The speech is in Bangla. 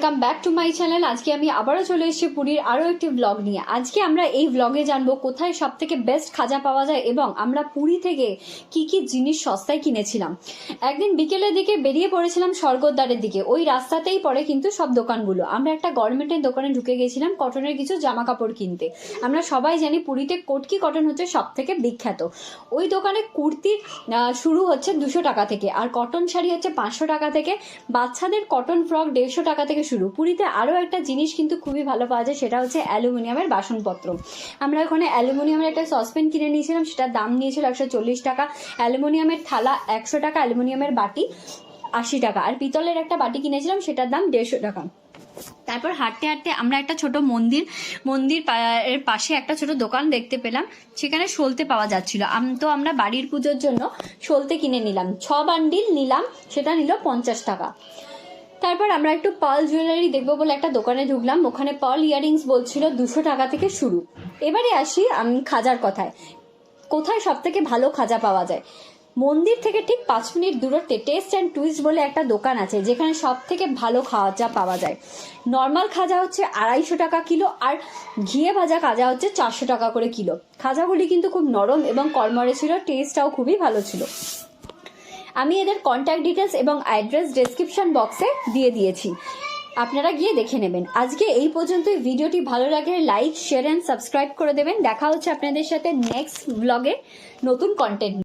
Welcome back to my channel. আজকে আমি আবারও চলে এসেছি পুরীর আরও একটি ব্লগ নিয়ে। আজকে আমরা এই ব্লগে জানবো কোথায় সব থেকে বেস্ট খাজা পাওয়া যায় এবং আমরা পুরী থেকে কি কি জিনিস সস্তায় কিনেছিলাম। একদিন বিকেলের দিকে বেরিয়ে পড়েছিলাম স্বর্গদ্বারের দিকে, ওই রাস্তাতেই পড়ে কিন্তু সব দোকানগুলো। আমরা একটা গার্মেন্টের দোকানে ঢুকে গেছিলাম কটনের কিছু জামা কাপড় কিনতে। আমরা সবাই জানি পুরীতে কটকি কটন হচ্ছে সব থেকে বিখ্যাত। ওই দোকানে কুর্তির শুরু হচ্ছে 200 টাকা থেকে, আর কটন শাড়ি হচ্ছে 500 টাকা থেকে, বাচ্চাদের কটন ফ্রক 150 টাকা থেকে শুরু। পুরীতে আরও একটা জিনিস কিন্তু খুবই ভালো পাওয়া যায়, সেটা হচ্ছে অ্যালুমিনিয়ামের বাসনপত্র। আমরা ওখানে অ্যালুমিনিয়ামের একটা সসপ্যান কিনে নিয়েছিলাম, সেটার দাম নিয়েছিল 140 টাকা। অ্যালুমিনিয়ামের থালা 100 টাকা, অ্যালুমিনিয়ামের বাটি 80 টাকা, আর পিতলের একটা বাটি কিনেছিলাম, সেটার দাম 150 টাকা। তারপর হাঁটতে হাঁটতে আমরা একটা ছোট মন্দির এর পাশে একটা ছোট দোকান দেখতে পেলাম, সেখানে সলতে পাওয়া যাচ্ছিল। তো আমরা বাড়ির পুজোর জন্য সলতে কিনে নিলাম, 6 বান্ডিল নিলাম, সেটা নিল 50 টাকা। তারপর আমরা একটু পার্ল জুয়েলারি দেখবো বলে একটা দোকানে ঢুকলাম, ওখানে পার্ল ইয়ারিংস বলছিল 200 টাকা থেকে শুরু। এবারে আসি আমি খাজার কথায়, কোথায় সব থেকে ভালো খাজা পাওয়া যায়। মন্দির থেকে ঠিক 5 মিনিট দূরত্বে টেস্ট অ্যান্ড টুইস্ট বলে একটা দোকান আছে, যেখানে সব থেকে ভালো খাজা পাওয়া যায়। নর্মাল খাজা হচ্ছে 250 টাকা কিলো, আর ঘিয়ে ভাজা খাজা হচ্ছে 400 টাকা করে কিলো। খাজাগুলি কিন্তু খুব নরম এবং কড়মড়ে ছিল, টেস্টটাও খুবই ভালো ছিল। আমি এদের কন্ট্যাক্ট ডিটেলস এবং অ্যাড্রেস ডেসক্রিপশন বক্সে দিয়ে দিয়েছি, আপনারা গিয়ে দেখে নেবেন। আজকে এই পর্যন্তই। ভিডিওটি ভালো লাগলে লাইক, শেয়ার অ্যান্ড সাবস্ক্রাইব করে দেবেন। দেখা হচ্ছে আপনাদের সাথে নেক্সট ব্লগে নতুন কন্টেন্ট।